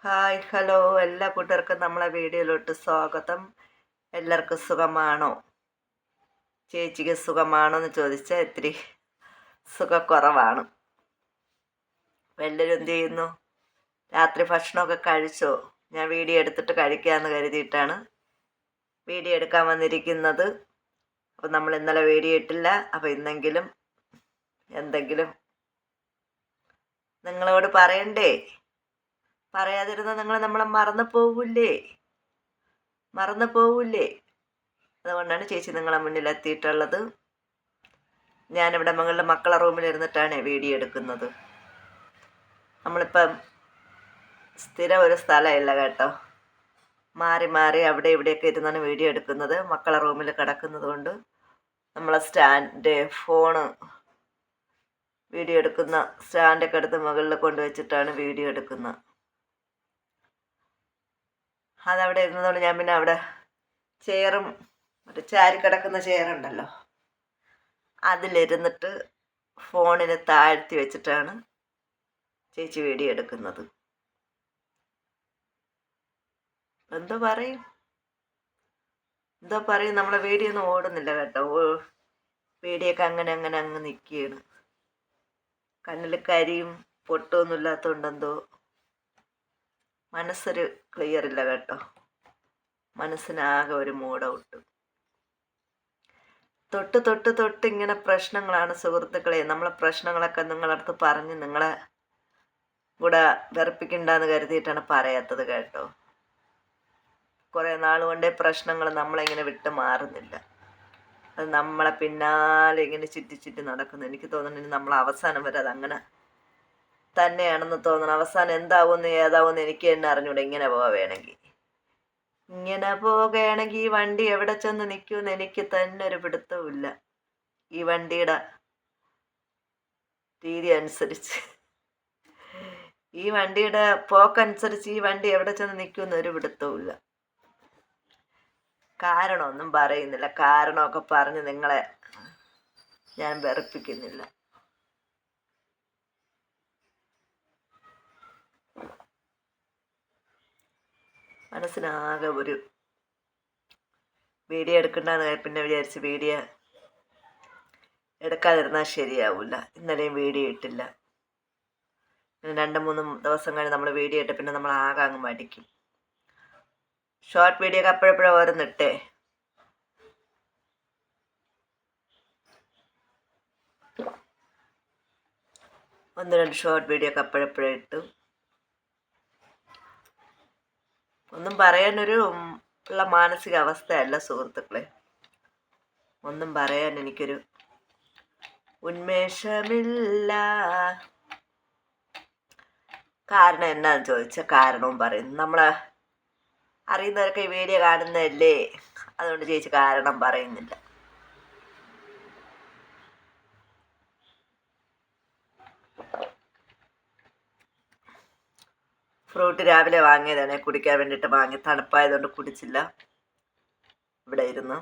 Hi hello എല്ലാ കൂട്ടുകാർക്കും നമ്മളെ വീഡിയോയിലോട്ട് സ്വാഗതം. എല്ലാവർക്കും സുഖമാണോ? ചേച്ചിക്ക് സുഖമാണോ എന്ന് ചോദിച്ചാൽ ഇത്തിരി സുഖക്കുറവാണ്. എല്ലാവരും എന്ത് ചെയ്യുന്നു? രാത്രി ഭക്ഷണമൊക്കെ കഴിച്ചോ? ഞാൻ വീഡിയോ എടുത്തിട്ട് കഴിക്കാമെന്ന് കരുതിയിട്ടാണ് വീഡിയോ എടുക്കാൻ വന്നിരിക്കുന്നത്. അപ്പോൾ നമ്മൾ ഇന്നലെ വീഡിയോ ഇട്ടില്ല. അപ്പോൾ ഇന്നെങ്കിലും എന്തെങ്കിലും നിങ്ങളോട് പറയണ്ടേ? പറയാതിരുന്ന നിങ്ങൾ നമ്മളെ മറന്നു പോവില്ലേ? അതുകൊണ്ടാണ് ചേച്ചി നിങ്ങളെ മുന്നിൽ എത്തിയിട്ടുള്ളത്. ഞാനിവിടെ മക്കളെ റൂമിലിരുന്നിട്ടാണ് വീഡിയോ എടുക്കുന്നത്. നമ്മളിപ്പം സ്ഥിരം ഒരു സ്ഥലമില്ല കേട്ടോ, മാറി മാറി അവിടെ ഇവിടെയൊക്കെ ഇരുന്നാണ് വീഡിയോ എടുക്കുന്നത്. മക്കളെ റൂമിൽ കിടക്കുന്നത് കൊണ്ട് നമ്മളെ ഫോണ് വീഡിയോ എടുക്കുന്ന സ്റ്റാൻഡൊക്കെ എടുത്ത് മുകളിൽ കൊണ്ടുവച്ചിട്ടാണ് വീഡിയോ എടുക്കുന്നത്. അതവിടെ ഇരുന്നതുകൊണ്ട് ഞാൻ പിന്നെ അവിടെ ചെയറും ഒരു ചാരി കിടക്കുന്ന ചെയറുണ്ടല്ലോ, അതിലിരുന്നിട്ട് ഫോണിന് താഴ്ത്തി വെച്ചിട്ടാണ് ചേച്ചി വീഡിയോ എടുക്കുന്നത്. എന്തോ പറയും നമ്മളെ വീഡിയോ ഒന്നും ഓടുന്നില്ല കേട്ടോ. വീഡിയോ ഒക്കെ അങ്ങനെ അങ്ങ് നിൽക്കുകയാണ്. കണ്ണിൽ കരിയും പൊട്ടൊന്നും ഇല്ലാത്തതുകൊണ്ടെന്തോ മനസ്സൊരു ക്ലിയർ ഇല്ല കേട്ടോ. മനസ്സിനാകെ ഒരു മൂഡ് ഔട്ട്. തൊട്ട് ഇങ്ങനെ പ്രശ്നങ്ങളാണ് സുഹൃത്തുക്കളെ. നമ്മളെ പ്രശ്നങ്ങളൊക്കെ നിങ്ങളടുത്ത് പറഞ്ഞ് നിങ്ങളെ കൂടെ വെറുപ്പിക്കണ്ടെന്ന് കരുതിയിട്ടാണ് പറയാത്തത് കേട്ടോ. കുറേ നാൾ കൊണ്ടേ പ്രശ്നങ്ങൾ നമ്മളിങ്ങനെ വിട്ട് മാറുന്നില്ല. അത് നമ്മളെ പിന്നാലെ ഇങ്ങനെ ചുറ്റി നടക്കുന്നു. എനിക്ക് തോന്നുന്നു നമ്മൾ അവസാനം വരെ അതങ്ങനെ തന്നെയാണെന്ന് തോന്നണം. അവസാനം എന്താവുമെന്ന് ഏതാവുമെന്ന് എനിക്ക് തന്നെ അറിഞ്ഞൂടെ. ഇങ്ങനെ പോകുകയാണെങ്കിൽ ഈ വണ്ടി എവിടെ ചെന്ന് നിൽക്കുമെന്ന് എനിക്ക് തന്നെ ഒരു പിടുത്തവുമില്ല. ഈ വണ്ടിയുടെ രീതി അനുസരിച്ച്, ഈ വണ്ടിയുടെ പോക്കനുസരിച്ച് ഈ വണ്ടി എവിടെ ചെന്ന് നിൽക്കുമെന്ന് ഒരു പിടുത്തവുമില്ല. കാരണമൊന്നും പറയുന്നില്ല. കാരണമൊക്കെ പറഞ്ഞ് നിങ്ങളെ ഞാൻ വെറുപ്പിക്കുന്നില്ല. മനസ്സിനാകെ ഒരു വീഡിയോ എടുക്കണ്ടെന്ന് പിന്നെ വിചാരിച്ച് വീഡിയോ എടുക്കാതിരുന്നാൽ ശരിയാവില്ല. ഇന്നലെയും വീഡിയോ ഇട്ടില്ല. 2-3 ദിവസം കഴിഞ്ഞ് നമ്മൾ വീഡിയോ ഇട്ട് പിന്നെ നമ്മൾ ആകെ അങ്ങ് മടിക്കും. ഷോർട്ട് വീഡിയോ ഒക്കെ അപ്പോഴപ്പോഴും ഓരോന്നിട്ടേ. ഒന്ന് രണ്ട് ഷോർട്ട് വീഡിയോ ഒക്കെ അപ്പോഴപ്പോഴും ഇട്ടു. ഒന്നും പറയാനൊരു ഉള്ള മാനസികാവസ്ഥയല്ല സുഹൃത്തുക്കളെ. ഒന്നും പറയാൻ എനിക്കൊരു ഉന്മേഷമില്ല. കാരണം എന്നാന്ന് ചോദിച്ചാൽ കാരണവും പറയും. നമ്മളെ അറിയുന്നവരൊക്കെ ഈ വീഡിയോ കാണുന്നതല്ലേ, അതുകൊണ്ട് ചേച്ചി കാരണം പറയുന്നില്ല. ഫ്രൂട്ട് രാവിലെ വാങ്ങിയതാണ്, കുടിക്കാൻ വേണ്ടിയിട്ട് വാങ്ങി. തണുപ്പായതുകൊണ്ട് കുടിച്ചില്ല, ഇവിടെ ഇരുന്ന്.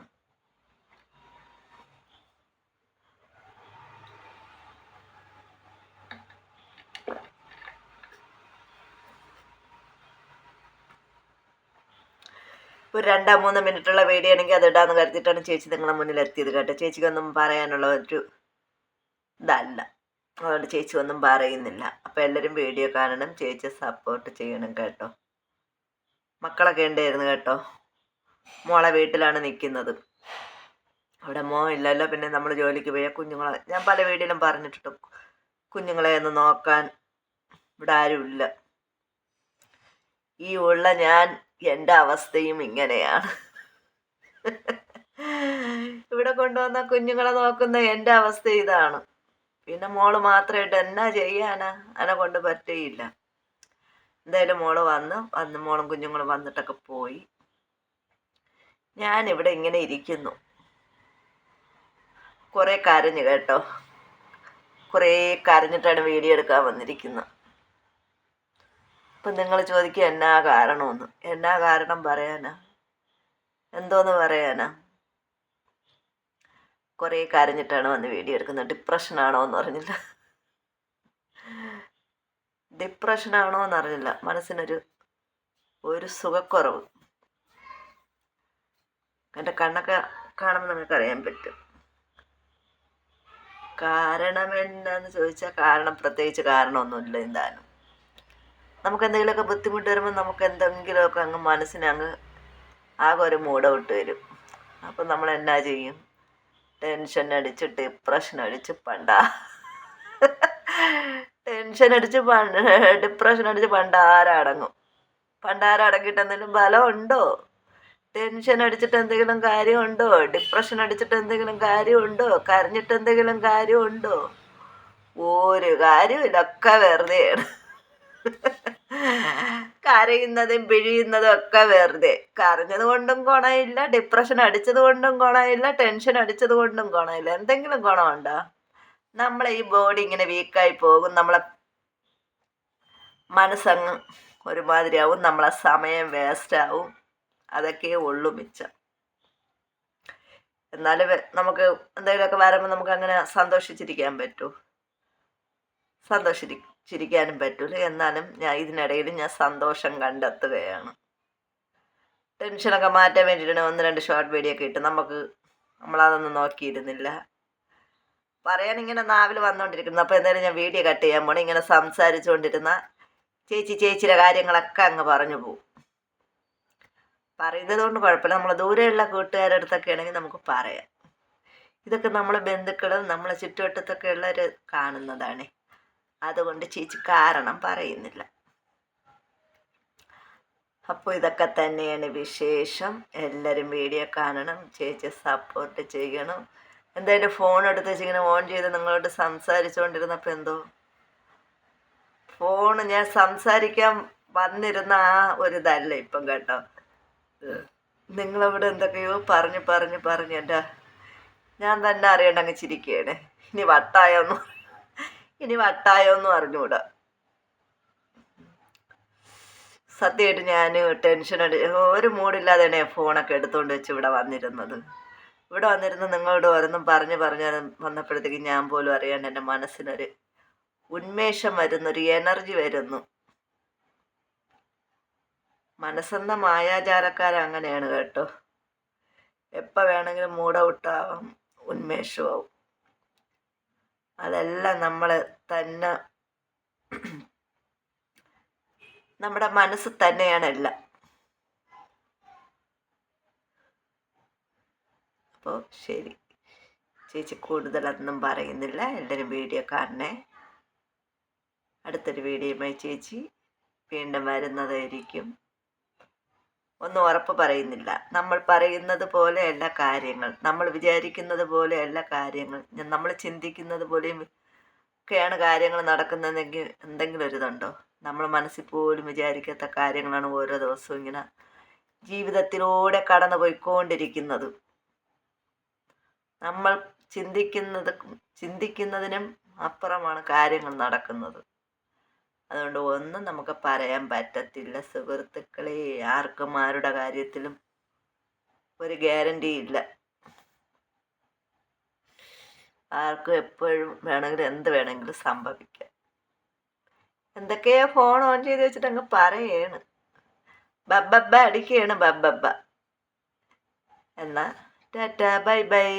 ഒരു 2-3 മിനിറ്റുള്ള വീഡിയോ ആണെങ്കിൽ അത് ഇടാന്ന് കരുതിയിട്ടാണ് ചേച്ചി നിങ്ങളെ മുന്നിൽ എത്തിയത് കേട്ടോ. ചേച്ചിക്കൊന്നും പറയാനുള്ള ഒരു ഇതല്ല, അതുകൊണ്ട് ചേച്ചി ഒന്നും പറയുന്നില്ല. അപ്പോൾ എല്ലാവരും വീഡിയോ കാണണം, ചേച്ചി സപ്പോർട്ട് ചെയ്യണം കേട്ടോ. മക്കളൊക്കെ ഉണ്ടായിരുന്നു കേട്ടോ. മോളെ വീട്ടിലാണ് നിൽക്കുന്നത്. അവിടെ ഇല്ലല്ലോ. പിന്നെ നമ്മൾ ജോലിക്ക് പോയാൽ കുഞ്ഞുങ്ങളെ, ഞാൻ പല വീഡിയോയിലും പറഞ്ഞിട്ടുണ്ട്, കുഞ്ഞുങ്ങളെ ഒന്ന് നോക്കാൻ ഇവിടെ ആരുമില്ല. ഈ ഉള്ള ഞാൻ എൻ്റെ അവസ്ഥയും ഇങ്ങനെയാണ്. ഇവിടെ കൊണ്ടുവന്ന കുഞ്ഞുങ്ങളെ നോക്കുന്ന എൻ്റെ അവസ്ഥ ഇതാണ്. പിന്നെ മോള് മാത്രമായിട്ട് എന്നാ ചെയ്യാനാ? അതിനെ കൊണ്ട് പറ്റുകയില്ല. എന്തായാലും മോള് വന്ന് മോളും കുഞ്ഞുങ്ങളും വന്നിട്ടൊക്കെ പോയി. ഞാനിവിടെ ഇങ്ങനെ ഇരിക്കുന്നു. കുറേ കരഞ്ഞു കേട്ടോ. കുറേ കരഞ്ഞിട്ടാണ് വീഡിയോ എടുക്കാൻ വന്നിരിക്കുന്നത്. അപ്പം നിങ്ങൾ ചോദിക്കുക എന്നാ കാരണമെന്ന്. എന്നാ കാരണം പറയാനാ? എന്തോന്ന് പറയാനാ? കുറേ കരഞ്ഞിട്ടാണ് വന്ന് വീഡിയോ എടുക്കുന്നത്. ഡിപ്രഷനാണോ എന്ന് അറിഞ്ഞില്ല. ഡിപ്രഷനാണോ എന്നറിഞ്ഞില്ല. മനസ്സിനൊരു ഒരു സുഖക്കുറവ്. എൻ്റെ കണ്ണൊക്കെ കാണുമ്പോൾ നിങ്ങൾക്ക് അറിയാൻ പറ്റും. കാരണം എന്താന്ന് ചോദിച്ചാൽ കാരണം പ്രത്യേകിച്ച് കാരണമൊന്നുമില്ല. എന്തായാലും നമുക്ക് എന്തെങ്കിലുമൊക്കെ ബുദ്ധിമുട്ട് വരുമ്പോൾ നമുക്ക് എന്തെങ്കിലുമൊക്കെ അങ്ങ് മനസ്സിന് അങ്ങ് ആകെ ഒരു മൂഡ് ഔട്ട് വരും. അപ്പം നമ്മൾ എന്നാ ചെയ്യും? ടെൻഷൻ അടിച്ച് ഡിപ്രഷൻ അടിച്ച് ഡിപ്രഷൻ അടിച്ച് പണ്ടാരടങ്ങും. പണ്ടാരടങ്ങിയിട്ട് എന്തെങ്കിലും ബലമുണ്ടോ? ടെൻഷൻ അടിച്ചിട്ട് എന്തെങ്കിലും കാര്യമുണ്ടോ? ഡിപ്രഷൻ അടിച്ചിട്ട് എന്തെങ്കിലും കാര്യമുണ്ടോ? കരഞ്ഞിട്ട് എന്തെങ്കിലും കാര്യമുണ്ടോ? ഒരു കാര്യമില്ല. ഒക്കെ വെറുതെയാണ്. കരയുന്നതും പിഴിയുന്നതും ഒക്കെ വെറുതെ. കരഞ്ഞത് കൊണ്ടും ഗുണമില്ല, ഡിപ്രഷൻ അടിച്ചത് കൊണ്ടും ഗുണമില്ല, ടെൻഷൻ അടിച്ചത് കൊണ്ടും ഗുണമില്ല. എന്തെങ്കിലും ഗുണമുണ്ടോ? നമ്മളെ ഈ ബോഡി ഇങ്ങനെ വീക്കായി പോകും, നമ്മളെ മനസ്സങ്ങ് ഒരുമാതിരിയാവും, നമ്മളെ സമയം വേസ്റ്റാവും. അതൊക്കെ ഉള്ളു മിച്ചം. എന്നാലും നമുക്ക് എന്തെങ്കിലുമൊക്കെ വരുമ്പോൾ നമുക്ക് അങ്ങനെ സന്തോഷിച്ചിരിക്കാൻ പറ്റൂ? സന്തോഷിച്ചിരിക്കാനും പറ്റൂല. എന്നാലും ഇതിനിടയിൽ ഞാൻ സന്തോഷം കണ്ടെത്തുകയാണ്. ടെൻഷനൊക്കെ മാറ്റാൻ വേണ്ടിയിട്ടാണ് 1-2 ഷോർട്ട് വീഡിയോ ഒക്കെ ഇട്ട്. നമ്മളതൊന്നും നോക്കിയിരുന്നില്ല. പറയാനിങ്ങനെ നാവിൽ വന്നുകൊണ്ടിരിക്കുന്നു. അപ്പോൾ എന്തായാലും ഞാൻ വീഡിയോ കട്ട് ചെയ്യാൻ പോണേ. ഇങ്ങനെ സംസാരിച്ചുകൊണ്ടിരുന്ന ചേച്ചിയുടെ കാര്യങ്ങളൊക്കെ അങ്ങ് പറഞ്ഞു പോകും. പറയുന്നത് കൊണ്ട് കുഴപ്പമില്ല. നമ്മൾ ദൂരെയുള്ള കൂട്ടുകാരുടെ അടുത്തൊക്കെ ആണെങ്കിൽ നമുക്ക് പറയാം. ഇതൊക്കെ നമ്മളെ ബന്ധുക്കളും നമ്മളെ ചുറ്റുവട്ടത്തൊക്കെ ഉള്ളവർ കാണുന്നതാണ്. അതുകൊണ്ട് ചേച്ചി കാരണം പറയുന്നില്ല. അപ്പോൾ ഇതൊക്കെ തന്നെയാണ് വിശേഷം. എല്ലാവരും വീഡിയോ കാണണം, ചേച്ചി സപ്പോർട്ട് ചെയ്യണം. എന്തായാലും ഫോൺ എടുത്ത് വെച്ചിങ്ങനെ ഓൺ ചെയ്ത് നിങ്ങളോട് സംസാരിച്ചുകൊണ്ടിരുന്നപ്പോൾ എന്തോ ഫോൺ ഞാൻ സംസാരിക്കാൻ വന്നിരുന്ന ആ ഒരിതല്ല ഇപ്പം കേട്ടോ. നിങ്ങളവിടെ എന്തൊക്കെയോ പറഞ്ഞ് എൻ്റെ ഞാൻ തന്നെ അറിയണ്ട അങ്ങ് ചിരിക്കുകയാണ്. ഇനി വട്ടായോന്നും അറിഞ്ഞുകൂടാ. സത്യമായിട്ട് ഞാൻ ടെൻഷൻ ഒരു മൂഡില്ലാതെയാണ് ഫോണൊക്കെ എടുത്തുകൊണ്ട് വെച്ച് ഇവിടെ വന്നിരുന്നത്. ഇവിടെ വന്നിരുന്ന് നിങ്ങളോട് ഓരോന്നും പറഞ്ഞ് വന്നപ്പോഴത്തേക്ക് ഞാൻ പോലും അറിയാണ്ട് എൻ്റെ മനസ്സിനൊരു ഉന്മേഷം വരുന്നു, ഒരു എനർജി വരുന്നു. മനസ്സെന്ന മായാജാലക്കാരങ്ങനെയാണ് കേട്ടോ. എപ്പോൾ വേണമെങ്കിലും മൂഡ് ഔട്ടാവും, ഉന്മേഷമാവും. അതെല്ലാം നമ്മൾ തന്നെ, നമ്മുടെ മനസ്സ് തന്നെയാണ് എല്ലാം. അപ്പോൾ ശരി, ചേച്ചി കൂടുതലൊന്നും പറയുന്നില്ല. എല്ലാവരും വീഡിയോ കാണണേ. അടുത്തൊരു വീഡിയോയുമായി ചേച്ചി വീണ്ടും വരുന്നതായിരിക്കും. ഒന്നും ഉറപ്പ് പറയുന്നില്ല. നമ്മൾ പറയുന്നത് പോലെയല്ല കാര്യങ്ങൾ, നമ്മൾ വിചാരിക്കുന്നത് പോലെയല്ല കാര്യങ്ങൾ, നമ്മൾ ചിന്തിക്കുന്നത് പോലെയും ഒക്കെയാണ് കാര്യങ്ങൾ നടക്കുന്നതെങ്കിൽ എന്തെങ്കിലും ഒരിതുണ്ടോ? നമ്മൾ മനസ്സിൽ പോലും വിചാരിക്കാത്ത കാര്യങ്ങളാണ് ഓരോ ദിവസവും ഇങ്ങനെ ജീവിതത്തിലൂടെ കടന്നു പോയിക്കൊണ്ടിരിക്കുന്നത്. നമ്മൾ ചിന്തിക്കുന്നതിനും അപ്പുറമാണ് കാര്യങ്ങൾ നടക്കുന്നത്. അതുകൊണ്ട് ഒന്നും നമുക്ക് പറയാൻ പറ്റത്തില്ല സുഹൃത്തുക്കളെ. ആർക്കും ആരുടെ കാര്യത്തിലും ഒരു ഗ്യാരണ്ടി ഇല്ല. ആർക്കും എപ്പോഴും വേണമെങ്കിലും എന്ത് വേണമെങ്കിലും സംഭവിക്കാം. എന്തൊക്കെയോ ഫോൺ ഓൺ ചെയ്ത് വെച്ചിട്ട് അങ്ങ് പറയാണ്, ബബ്ബ അടിക്കുകയാണ് ബബ്ബ. എന്നാ ടാറ്റാ, ബൈ ബൈ.